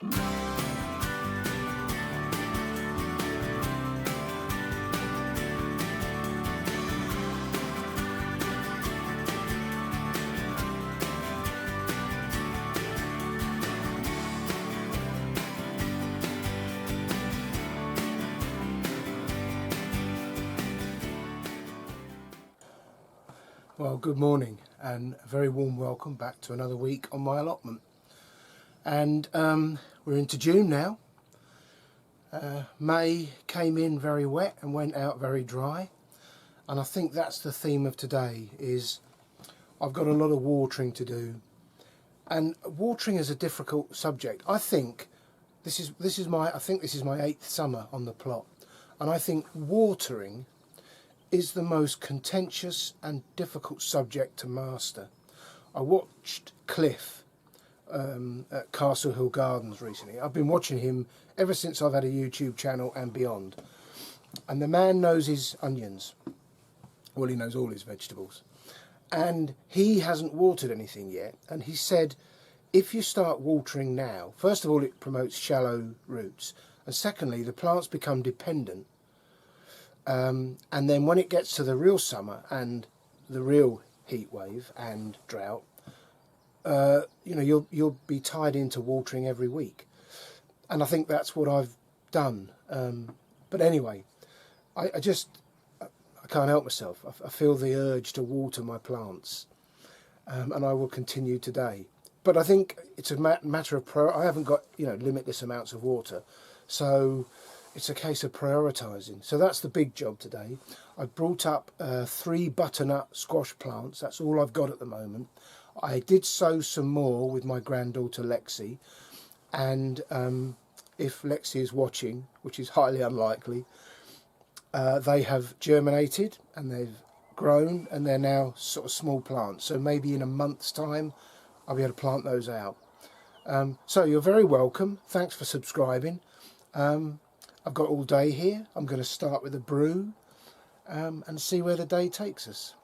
Well, good morning and a very warm welcome back to another week on my allotment. And we're into June now. May came in very wet and went out very dry. And I think that's the theme of today is I've got a lot of watering to do. And watering is a difficult subject. I think this is my 8th summer on the plot. And I think watering is the most contentious and difficult subject to master. I watched Cliff at Castle Hill Gardens recently. I've been watching him ever since I've had a YouTube channel and beyond. And the man knows his onions. Well, he knows all his vegetables. And he hasn't watered anything yet. And he said, if you start watering now, first of all, it promotes shallow roots. And secondly, the plants become dependent. And then when it gets to the real summer and the real heat wave and drought, you'll be tied into watering every week. And I think that's what I've done. But anyway, I can't help myself. I feel the urge to water my plants, and I will continue today. But I think it's a matter of I haven't got limitless amounts of water, so it's a case of prioritising. So that's the big job today. I've brought up 3 butternut squash plants. That's all I've got at the moment. I did sow some more with my granddaughter Lexi, and if Lexi is watching, which is highly unlikely, they have germinated and they've grown and they're now sort of small plants. So maybe in a month's time I'll be able to plant those out. So you're very welcome. Thanks for subscribing. I've got all day here. I'm going to start with a brew and see where the day takes us.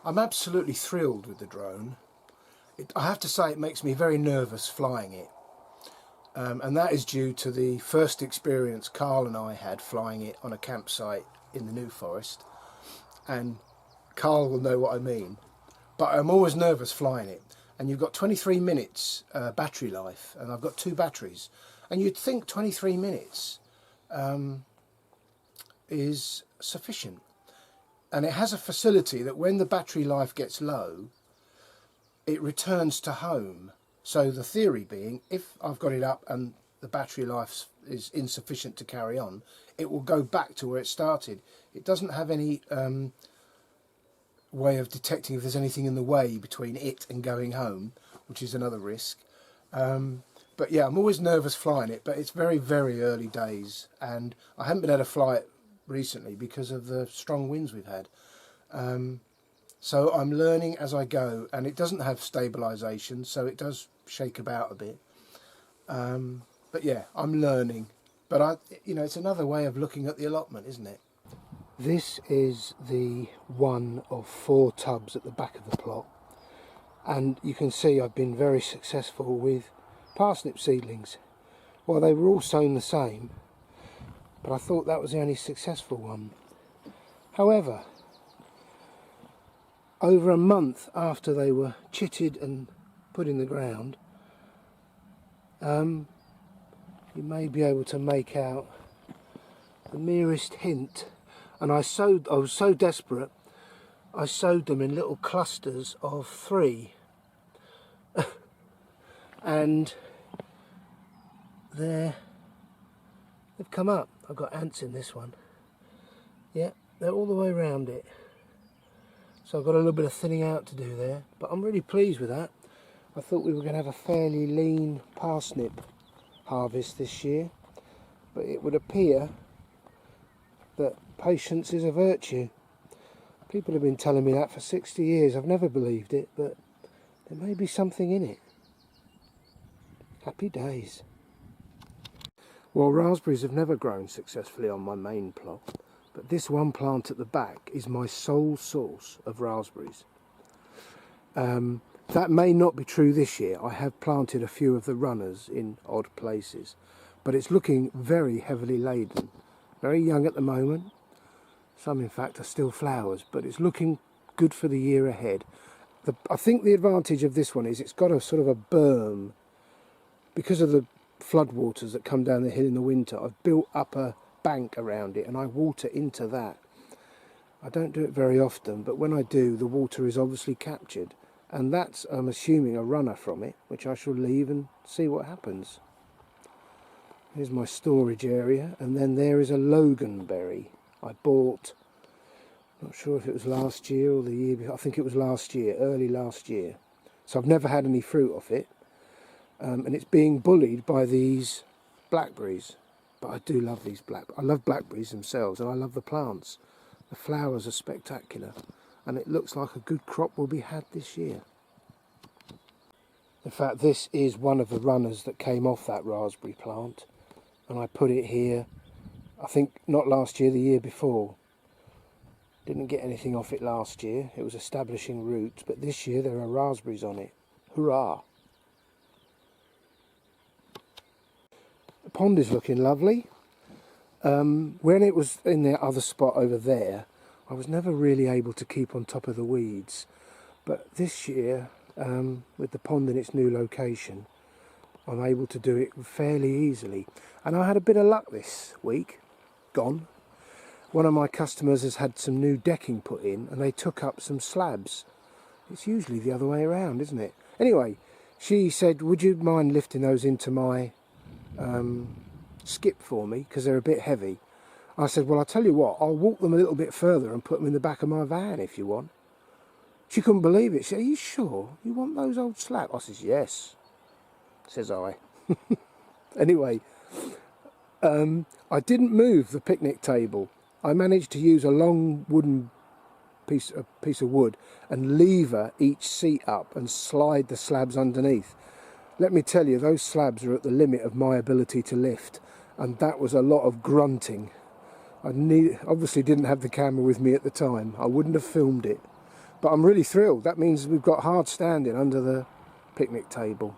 I'm absolutely thrilled with the drone. I have to say it makes me very nervous flying it. And that is due to the first experience Carl and I had flying it on a campsite in the New Forest. And Carl will know what I mean. But I'm always nervous flying it. And you've got 23 minutes battery life, and I've got 2 batteries. And you'd think 23 minutes is sufficient. And it has a facility that when the battery life gets low, it returns to home So the theory being, if I've got it up and the battery life is insufficient to carry on, it will go back to where it started. It doesn't have any way of detecting if there's anything in the way between it and going home, which is another risk. But yeah, I'm always nervous flying it, but it's very, very early days, and I haven't been able to fly it recently because of the strong winds we've had. So I'm learning as I go, and it doesn't have stabilisation, so it does shake about a bit. But yeah, I'm learning. But it's another way of looking at the allotment, isn't it? This is the one of 4 tubs at the back of the plot, and you can see I've been very successful with parsnip seedlings. Well, they were all sown the same, but I thought that was the only successful one. However, over a month after they were chitted and put in the ground, you may be able to make out the merest hint. And I was so desperate, I sowed them in little clusters of 3. And they've come up. I've got ants in this one. Yeah, they're all the way around it. So I've got a little bit of thinning out to do there, but I'm really pleased with that. I thought we were going to have a fairly lean parsnip harvest this year, but it would appear that patience is a virtue. People have been telling me that for 60 years. I've never believed it, but there may be something in it. Happy days. Well, raspberries have never grown successfully on my main plot, but this one plant at the back is my sole source of raspberries. That may not be true this year. I have planted a few of the runners in odd places, but it's looking very heavily laden. Very young at the moment. Some in fact are still flowers, but it's looking good for the year ahead. I think the advantage of this one is it's got a sort of a berm. Because of the floodwaters that come down the hill in the winter, I've built up a bank around it and I water into that. I don't do it very often, but when I do, the water is obviously captured, and that's, I'm assuming, a runner from it, which I shall leave and see what happens. Here's my storage area, and then there is a loganberry I bought, not sure if it was last year or the year before. I think it was last year, early last year. So I've never had any fruit off it. And it's being bullied by these blackberries, but I do love these I love blackberries themselves, and I love the plants. The flowers are spectacular, and it looks like a good crop will be had this year. In fact, this is one of the runners that came off that raspberry plant, and I put it here, I think not last year, the year before. Didn't get anything off it last year. It was establishing roots, but this year there are raspberries on it. Hurrah! The pond is looking lovely. When it was in the other spot over there, I was never really able to keep on top of the weeds. But this year, with the pond in its new location, I'm able to do it fairly easily. And I had a bit of luck this week. Gone. One of my customers has had some new decking put in, and they took up some slabs. It's usually the other way around, isn't it? Anyway, she said, would you mind lifting those into my skip for me, because they're a bit heavy. I said, well, I'll tell you what, I'll walk them a little bit further and put them in the back of my van if you want. She couldn't believe it. She said, are you sure you want those old slabs? I says, yes, says I. Anyway, I didn't move the picnic table. I managed to use a long wooden piece of wood and lever each seat up and slide the slabs underneath. Let me tell you, those slabs are at the limit of my ability to lift, and that was a lot of grunting. I obviously didn't have the camera with me at the time. I wouldn't have filmed it. But I'm really thrilled. That means we've got hard standing under the picnic table.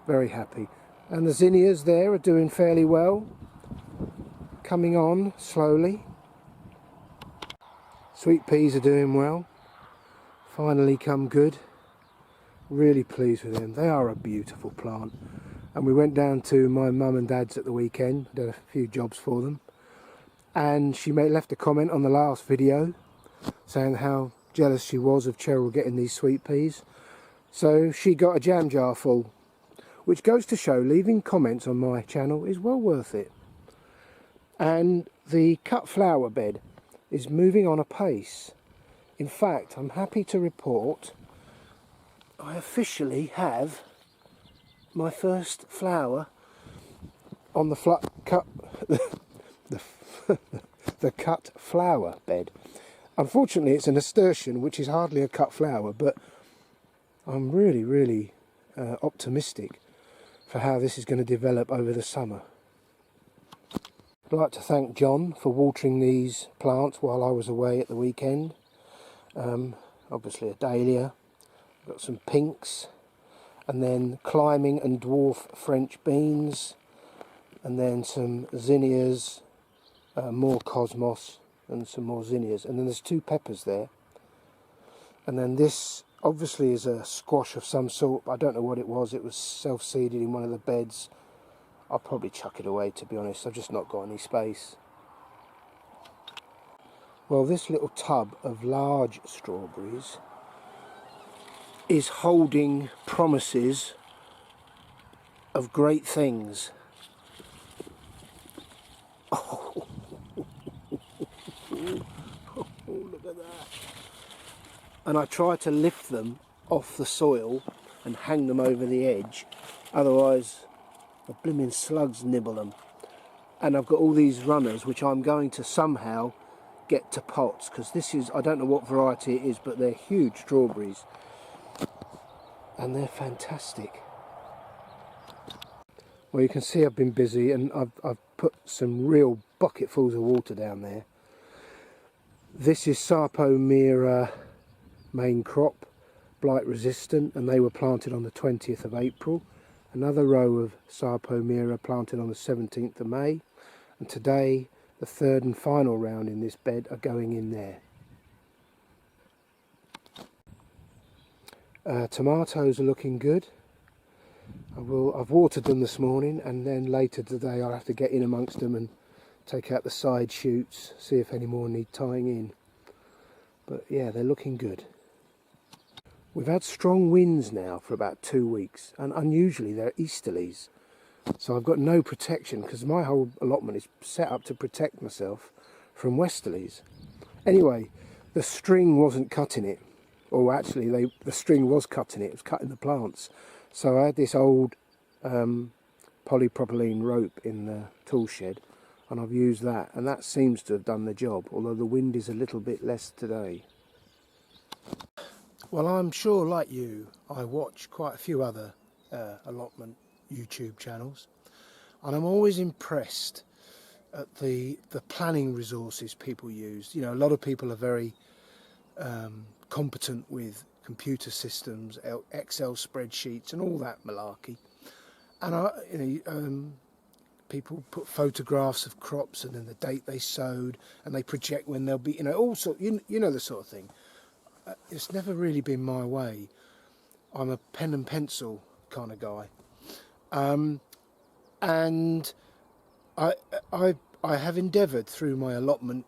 Very happy. And the zinnias there are doing fairly well. Coming on slowly. Sweet peas are doing well. Finally come good. Really pleased with them. They are a beautiful plant. And we went down to my mum and dad's at the weekend, did a few jobs for them, and she left a comment on the last video saying how jealous she was of Cheryl getting these sweet peas. So she got a jam jar full, which goes to show leaving comments on my channel is well worth it. And the cut flower bed is moving on apace. In fact, I'm happy to report I officially have my first flower on the cut the cut flower bed. Unfortunately, it's a nasturtium, which is hardly a cut flower, but I'm really optimistic for how this is going to develop over the summer. I'd like to thank John for watering these plants while I was away at the weekend. Obviously a dahlia, got some pinks, and then climbing and dwarf French beans, and then some zinnias, more cosmos, and some more zinnias, and then there's 2 peppers there. And then this obviously is a squash of some sort, but I don't know what it was. It was self-seeded in one of the beds. I'll probably chuck it away, to be honest. I've just not got any space. Well, this little tub of large strawberries is holding promises of great things. Oh, look at that. And I try to lift them off the soil and hang them over the edge, otherwise the blooming slugs nibble them. And I've got all these runners which I'm going to somehow get to pots, because this is, I don't know what variety it is, but they're huge strawberries and they're fantastic. Well, you can see I've been busy, and I've put some real bucketfuls of water down there. This is Sarpomira main crop, blight resistant, and they were planted on the 20th of April. Another row of Sarpomira planted on the 17th of May, and today the 3rd and final round in this bed are going in there. Tomatoes are looking good. I've watered them this morning, and then later today I'll have to get in amongst them and take out the side shoots, see if any more need tying in. But yeah, they're looking good. We've had strong winds now for about 2 weeks, and unusually they're easterlies. So I've got no protection, because my whole allotment is set up to protect myself from westerlies. Anyway, the string wasn't cutting it. Or actually, the string was cutting it. It was cutting the plants. So I had this old polypropylene rope in the tool shed, and I've used that, and that seems to have done the job, although the wind is a little bit less today. Well, I'm sure, like you, I watch quite a few other allotment YouTube channels, and I'm always impressed at the planning resources people use. You know, a lot of people are very competent with computer systems, Excel spreadsheets and all that malarkey, and people put photographs of crops and then the date they sowed, and they project when they'll be, you know, all sort, you know, the sort of thing. It's never really been my way. I'm a pen and pencil kind of guy, and I have endeavoured through my allotment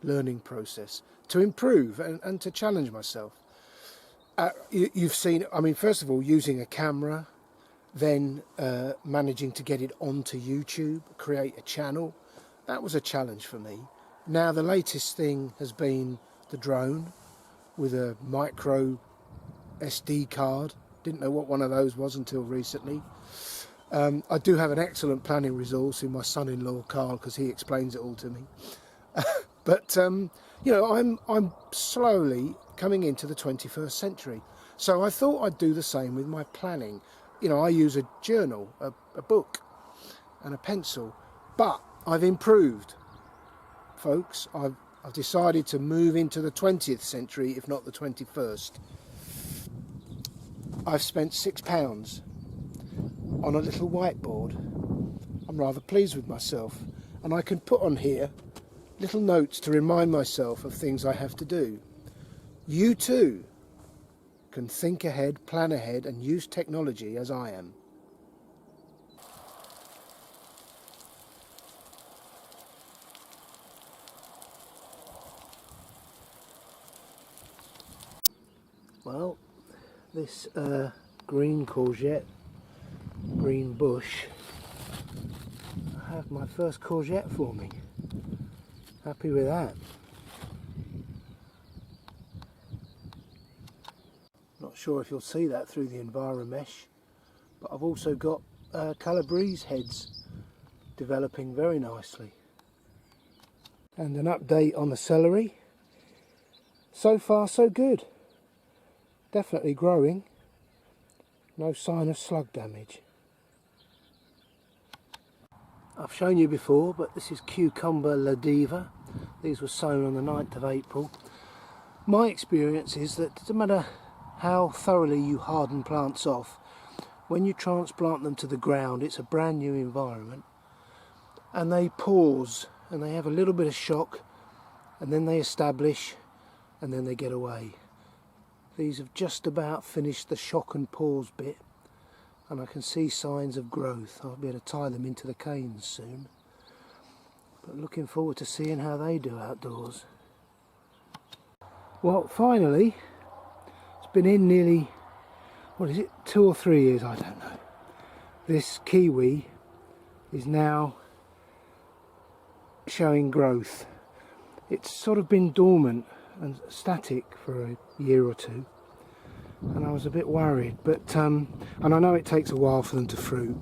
learning process to improve and to challenge myself. You've seen, I mean, first of all, using a camera, then managing to get it onto YouTube, create a channel. That was a challenge for me. Now the latest thing has been the drone with a micro SD card. Didn't know what one of those was until recently. I do have an excellent planning resource in my son-in-law Carl, because he explains it all to me. But you know, I'm slowly coming into the 21st century, so I thought I'd do the same with my planning. You know, I use a journal, a book, and a pencil, but I've improved, folks. I've decided to move into the 20th century, if not the 21st. I've spent £6 on a little whiteboard. I'm rather pleased with myself, and I can put on here little notes to remind myself of things I have to do. You too can think ahead, plan ahead, and use technology as I am. Well, this green courgette, green bush. I have my first courgette forming. Happy with that. Not sure if you'll see that through the EnviroMesh, but I've also got Calabrese heads developing very nicely. And an update on the celery. So far so good. Definitely growing. No sign of slug damage. I've shown you before, but this is Cucumber La Diva. These were sown on the 9th of April. My experience is that no matter how thoroughly you harden plants off, when you transplant them to the ground, it's a brand new environment, and they pause and they have a little bit of shock, and then they establish, and then they get away. These have just about finished the shock and pause bit, and I can see signs of growth. I'll be able to tie them into the canes soon, but looking forward to seeing how they do outdoors. Well, finally, it's been in nearly, what is it, 2 or 3 years, I don't know. This kiwi is now showing growth. It's sort of been dormant and static for a year or two, and I was a bit worried, but and I know it takes a while for them to fruit,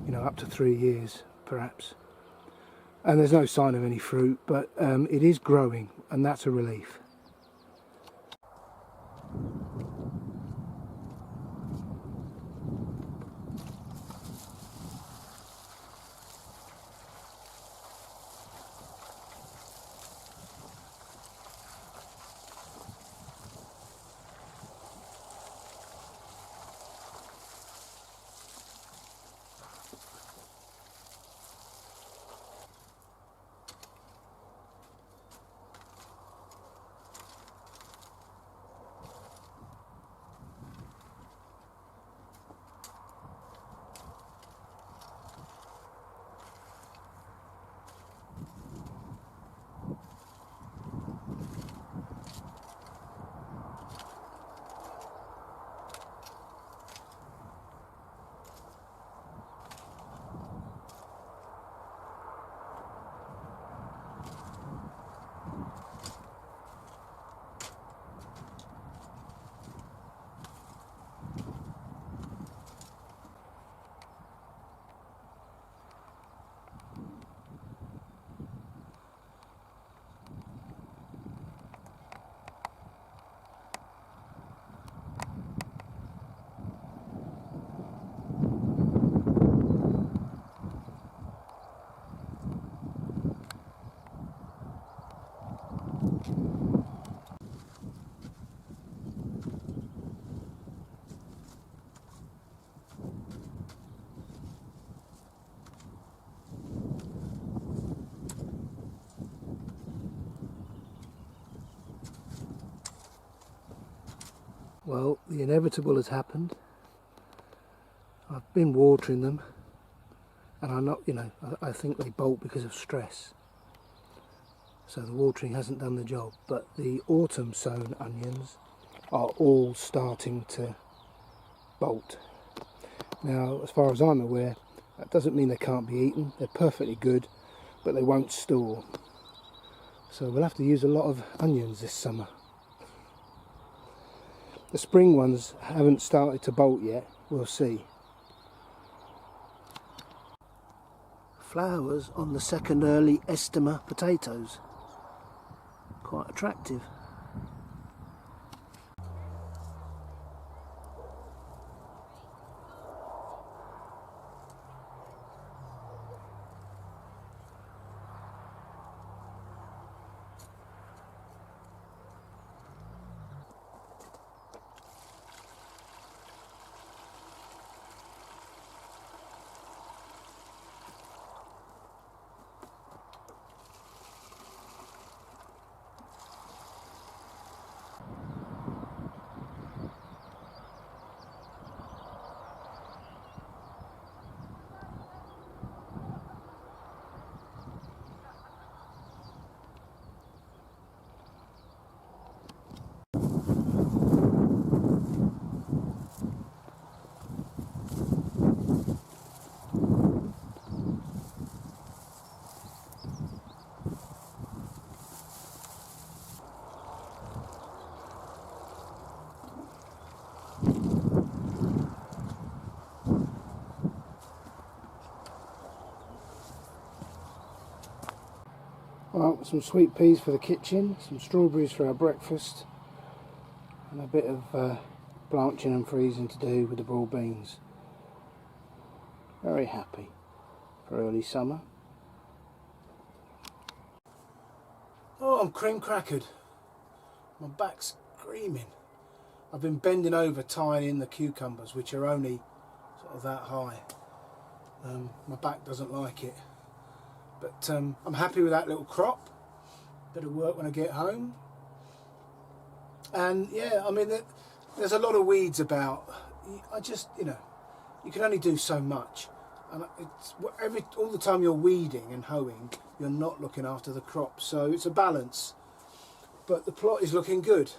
you know, up to 3 years perhaps, and there's no sign of any fruit, but it is growing, and that's a relief. Well, the inevitable has happened. I've been watering them, and I'm not, you know, I think they bolt because of stress. So the watering hasn't done the job, but the autumn sown onions are all starting to bolt. Now, as far as I'm aware, that doesn't mean they can't be eaten. They're perfectly good, but they won't store. So we'll have to use a lot of onions this summer. The spring ones haven't started to bolt yet, we'll see. Flowers on the second early Estima potatoes. Quite attractive. some sweet peas for the kitchen, some strawberries for our breakfast, and a bit of blanching and freezing to do with the broad beans. Very happy for early summer. Oh, I'm cream crackered. My back's screaming. I've been bending over tying in the cucumbers, which are only sort of that high. My back doesn't like it. But I'm happy with that little crop. Bit of work when I get home. And yeah, I mean, there's a lot of weeds about. I just, you know, you can only do so much. And it's all the time you're weeding and hoeing, you're not looking after the crop. So it's a balance. But the plot is looking good.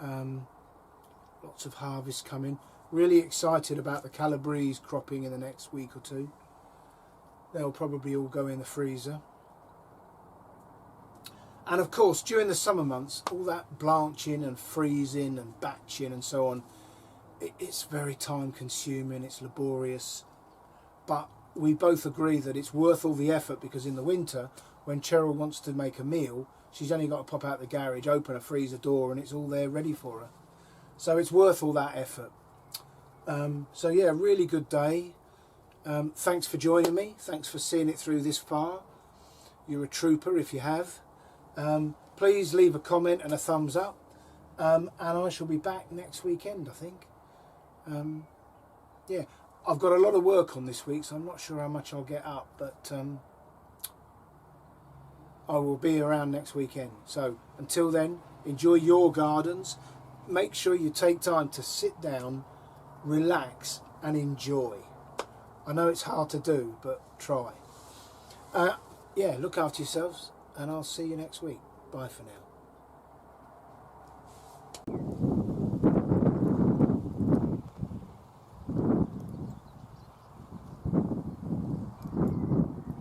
Lots of harvest coming. Really excited about the Calabrese cropping in the next week or two. They'll probably all go in the freezer. And of course, during the summer months, all that blanching and freezing and batching and so on, it's very time consuming, it's laborious. But we both agree that it's worth all the effort, because in the winter, when Cheryl wants to make a meal, she's only got to pop out the garage, open a freezer door, and it's all there ready for her. So it's worth all that effort. So yeah, really good day. Thanks for joining me. Thanks for seeing it through this far. You're a trooper if you have. Please leave a comment and a thumbs up. And I shall be back next weekend, I think. Yeah, I've got a lot of work on this week, so I'm not sure how much I'll get up, but I will be around next weekend. So until then, enjoy your gardens. Make sure you take time to sit down, relax and enjoy. I know it's hard to do, but try. Yeah, look after yourselves, and I'll see you next week. Bye for now.